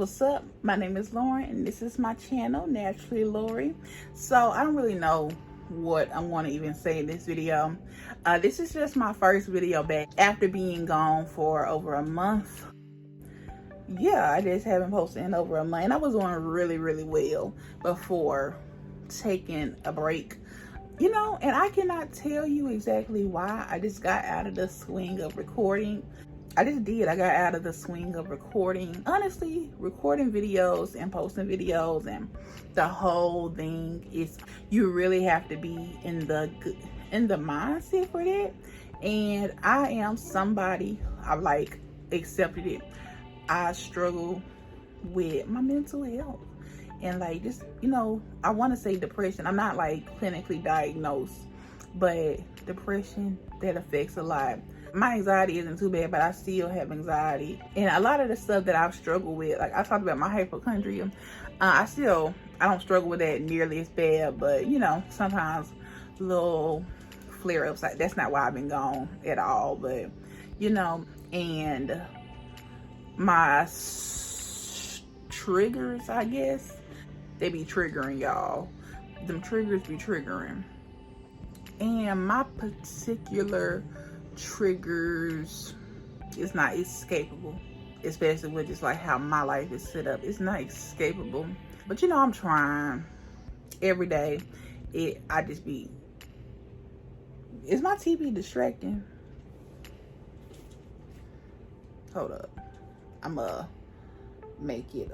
what's up? My name is Lauren and this is my channel, Naturally Lori. So I don't really know what I want to even say in this video. This is just my first video back after being gone for over a month. Yeah, I just haven't posted in over a month, and I was doing really well before taking a break, you know. And I cannot tell you exactly why. I just got out of the swing of recording. I got out of the swing of recording, honestly, recording videos and posting videos, and the whole thing is, you really have to be in the mindset for that. And I am somebody, I've like accepted it. I struggle with my mental health and like just, you know, I want to say depression. I'm not like clinically diagnosed, but depression, that affects a lot. My anxiety isn't too bad, but I still have anxiety. And a lot of the stuff that I've struggled with, like I talked about my hypochondria, I don't struggle with that nearly as bad, but you know, sometimes little flare-ups, like that's not why I've been gone at all, but you know. And my triggers, I guess, they be triggering, y'all. Them triggers be triggering. And my particular triggers is not escapable, especially with just like how my life is set up. It's not escapable, but you know, I'm trying every day. Is my TV distracting? Hold up, I'ma make it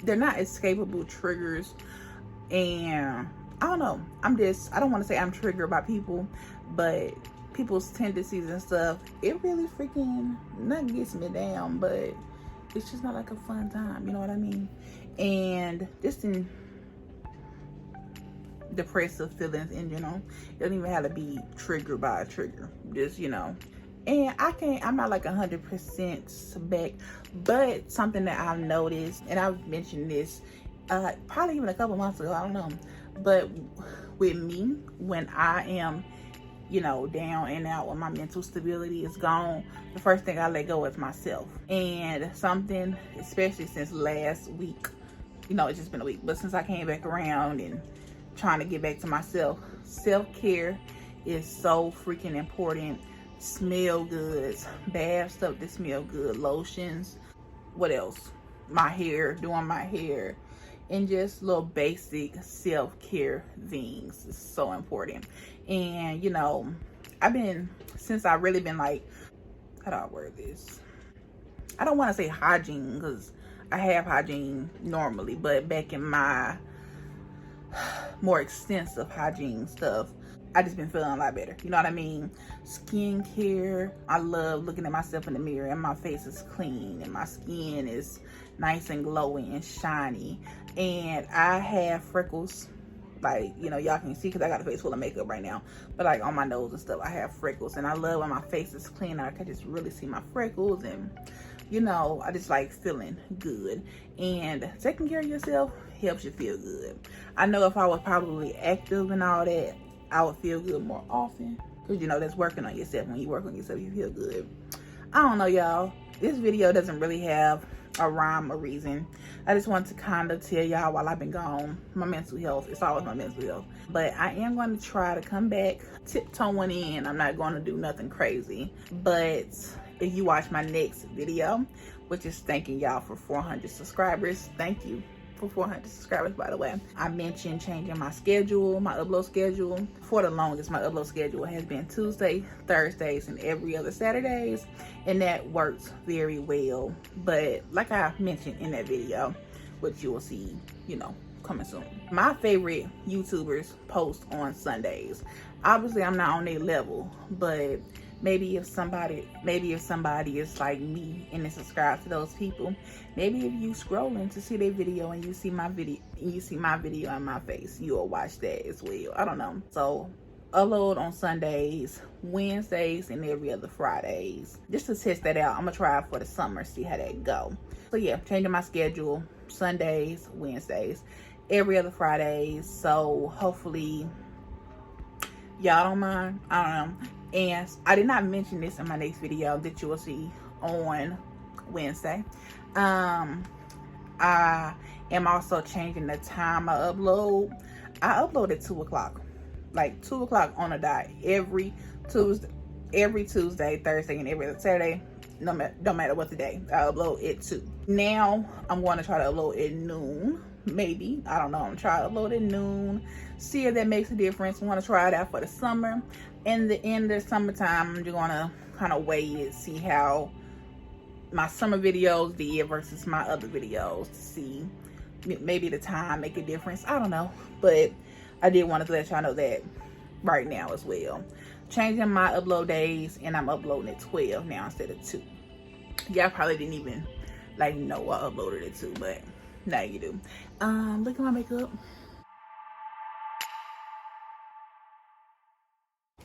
they're not escapable triggers. And I don't know, I don't want to say I'm triggered by people, but people's tendencies and stuff, it really freaking not gets me down, but it's just not like a fun time, you know what I mean? And just in depressive feelings in general, it doesn't even have to be triggered by a trigger, just, you know. And I'm not like 100% back, but something that I've noticed, and I've mentioned this probably even a couple months ago, I don't know, but with me, when I am, you know, down and out, when my mental stability is gone, the first thing I let go is myself. And something, especially since last week, you know, it's just been a week, but since I came back around and trying to get back to myself, self-care is so freaking important. Smell goods, bath stuff that smell good, lotions, what else, my hair, doing my hair, and just little basic self-care things is so important. And you know, since I really been like, how do I word this, I don't want to say hygiene, because I have hygiene normally, but back in my more extensive hygiene stuff, I just been feeling a lot better, you know what I mean? Skincare, I love looking at myself in the mirror and my face is clean and my skin is nice and glowing and shiny. And I have freckles, like, you know, y'all can see because I got a face full of makeup right now, but like on my nose and stuff, I have freckles. And I love when my face is clean, I can just really see my freckles, and you know, I just like feeling good. And taking care of yourself helps you feel good. I know if I was probably active and all that, I would feel good more often, because you know, that's working on yourself. When you work on yourself, you feel good. I don't know, y'all, this video doesn't really have a rhyme or reason. I just want to kind of tell y'all, while I've been gone, my mental health, it's always my mental health, but I am going to try to come back tiptoeing in. I'm not going to do nothing crazy, but if you watch my next video, which is thanking y'all for 400 subscribers, thank you for 400 subscribers, by the way. I mentioned changing my schedule, my upload schedule. For the longest, my upload schedule has been Tuesday, Thursdays, and every other Saturdays, and that works very well. But like I mentioned in that video, which you will see, you know, coming soon, my favorite YouTubers post on Sundays. Obviously, I'm not on their level, but maybe if somebody is like me and they subscribe to those people, maybe if you scrolling to see their video and you see my video on my face, you'll watch that as well. I don't know. So upload on Sundays, Wednesdays, and every other Fridays, just to test that out. I'm gonna try it for the summer, see how that go. So yeah, changing my schedule, Sundays, Wednesdays, every other Fridays. So hopefully y'all don't mind. I don't know. And I did not mention this in my next video that you will see on Wednesday. I am also changing the time I upload. I upload at 2 o'clock, like 2 o'clock on a dot every Tuesday, Thursday, and every Saturday. No matter what the day, I upload at 2. Now I'm going to try to upload at noon. Maybe, I don't know. I'm trying to upload at noon, see if that makes a difference. I want to try it out for the summer. In the end of the summertime, I'm just going to kind of weigh it, see how my summer videos did versus my other videos, to see maybe the time make a difference. I don't know, but I did want to let y'all know that right now as well. Changing my upload days, and I'm uploading at 12 now instead of 2. Y'all probably didn't even like know I uploaded at 2, but now you do. Look at my makeup.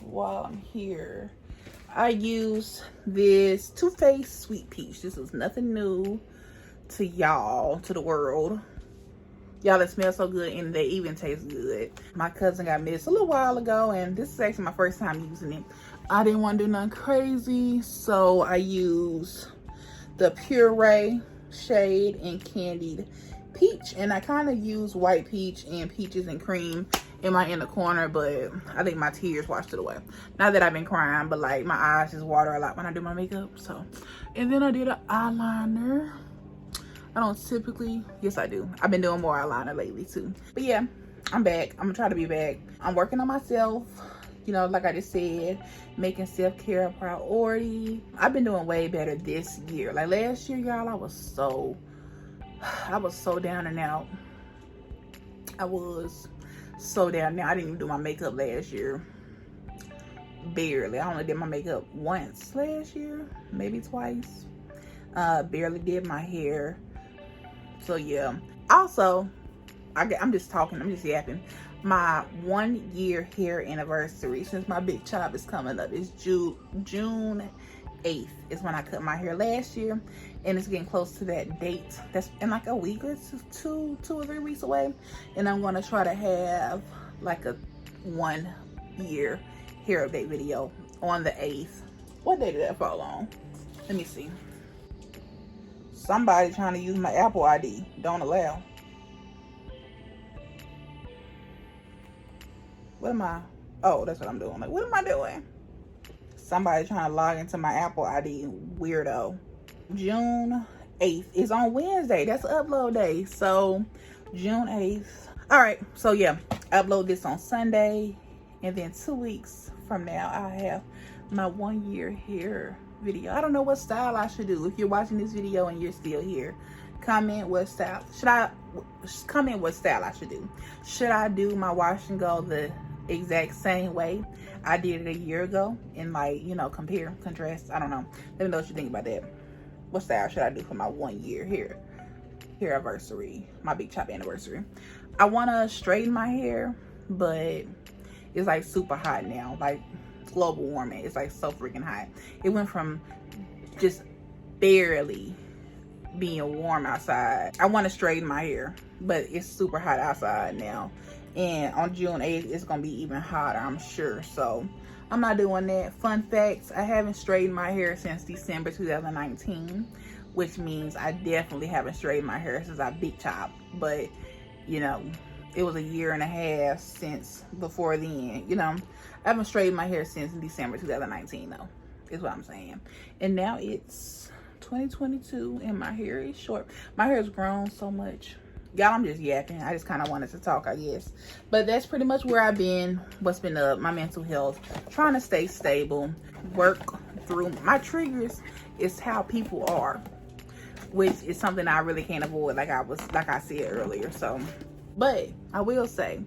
While I'm here, I use this Too Faced Sweet Peach. This is nothing new to y'all, to the world. Y'all, it smells so good and they even taste good. My cousin got me this a little while ago, and this is actually my first time using it. I didn't want to do nothing crazy, so I use the Puree shade in Candied Peach, and I kind of use White Peach and Peaches and Cream in my inner corner, but I think my tears washed it away. Not that I've been crying, but like my eyes just water a lot when I do my makeup. So, and then I did an eyeliner. I don't typically, yes I do. I've been doing more eyeliner lately too. But yeah, I'm back. I'm gonna try to be back. I'm working on myself, you know, like I just said, making self-care a priority. I've been doing way better this year. Like last year, y'all, I was so down and out. I was so down now. I didn't even do my makeup last year. Barely. I only did my makeup once last year, maybe twice. Barely did my hair. So yeah. Also, I'm just talking, I'm just yapping. My 1 year hair anniversary, since my big chop is coming up, is June 8th is when I cut my hair last year, and it's getting close to that date. That's in like a week or two or 3 weeks away, and I'm going to try to have like a 1 year hair update video on the 8th. What day did that fall on? Let me see. Somebody trying to use my Apple ID. Don't allow. What am I? Oh, that's what I'm doing. Like, what am I doing? Somebody trying to log into my Apple ID. Weirdo. June 8th is on Wednesday. That's upload day. So, June 8th. All right. So, yeah. Upload this on Sunday. And then 2 weeks from now, I have my 1 year hair video. I don't know what style I should do. If you're watching this video and you're still here, comment what style I should do. Should I do my wash and go the exact same way I did it a year ago, and like, you know, compare, contrast? I don't know. Let me know what you think about that. What style should I do for my 1 year hair anniversary, my big chop anniversary? I want to straighten my hair, but it's like super hot now, like global warming. It's like so freaking hot. It went from just barely being warm outside. I want to straighten my hair, but it's super hot outside now, and on June 8th it's gonna be even hotter, I'm sure. So I'm not doing that. Fun facts, I haven't straightened my hair since December 2019, which means I definitely haven't straightened my hair since I big chopped. But you know, it was a year and a half since before then. You know, I haven't straightened my hair since December 2019 though, is what I'm saying. And now it's 2022 and my hair is short. My hair has grown so much. Y'all, I'm just yapping. I just kind of wanted to talk, I guess. But that's pretty much where I've been. What's been up, my mental health. Trying to stay stable. Work through my triggers is how people are, which is something I really can't avoid, like I said earlier. So, but I will say,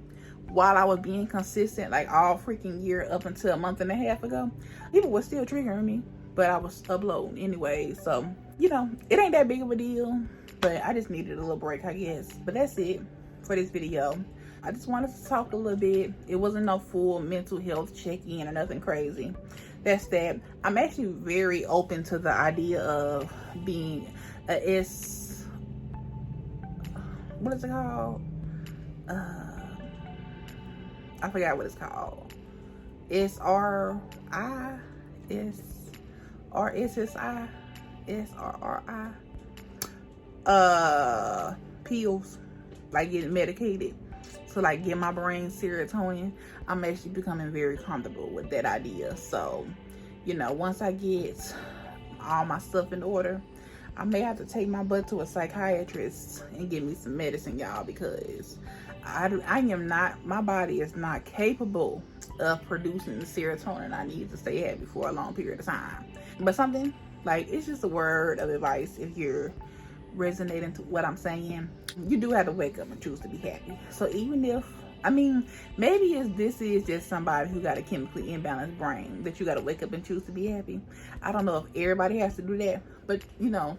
while I was being consistent like all freaking year up until a month and a half ago, people were still triggering me, but I was uploading anyway. So, you know, it ain't that big of a deal, but I just needed a little break, I guess. But that's it for this video. I just wanted to talk a little bit. It wasn't no full mental health check-in or nothing crazy. That's that. I'm actually very open to the idea of being what is it called? I forgot what it's called. pills, like getting medicated to like get my brain serotonin. I'm actually becoming very comfortable with that idea. So, you know, once I get all my stuff in order, I may have to take my butt to a psychiatrist and give me some medicine, y'all, because I am not, my body is not capable of producing the serotonin I need to stay happy for a long period of time. But something like, it's just a word of advice if you're resonating to what I'm saying. You do have to wake up and choose to be happy. So even if, I mean, maybe this is just somebody who got a chemically imbalanced brain, that you got to wake up and choose to be happy. I don't know if everybody has to do that, but you know,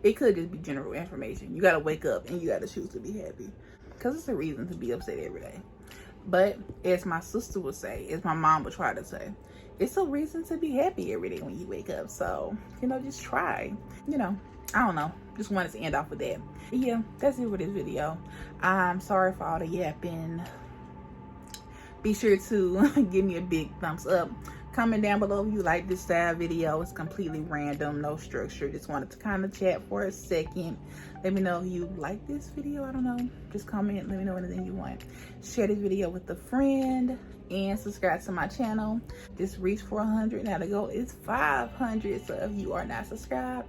it could just be general information. You got to wake up and you got to choose to be happy, because it's a reason to be upset every day. But as my sister would say, as my mom would try to say, it's a reason to be happy every day when you wake up. So, you know, just try. You know, I don't know. Just wanted to end off with that. Yeah, that's it for this video. I'm sorry for all the yapping. Be sure to give me a big thumbs up. Comment down below if you like this style video. It's completely random, no structure. Just wanted to kind of chat for a second. Let me know if you like this video. I don't know. Just comment. Let me know anything you want. Share this video with a friend. And subscribe to my channel. Just reached 400. Now the goal is 500. So if you are not subscribed,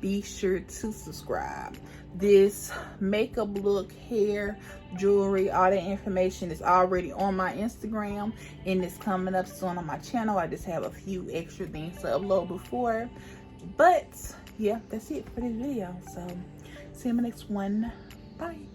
be sure to subscribe. This makeup look, hair, jewelry, all that information is already on my Instagram, and it's coming up soon on my channel. I just have a few extra things to upload before. But yeah, that's it for this video. So see you in the next one. Bye.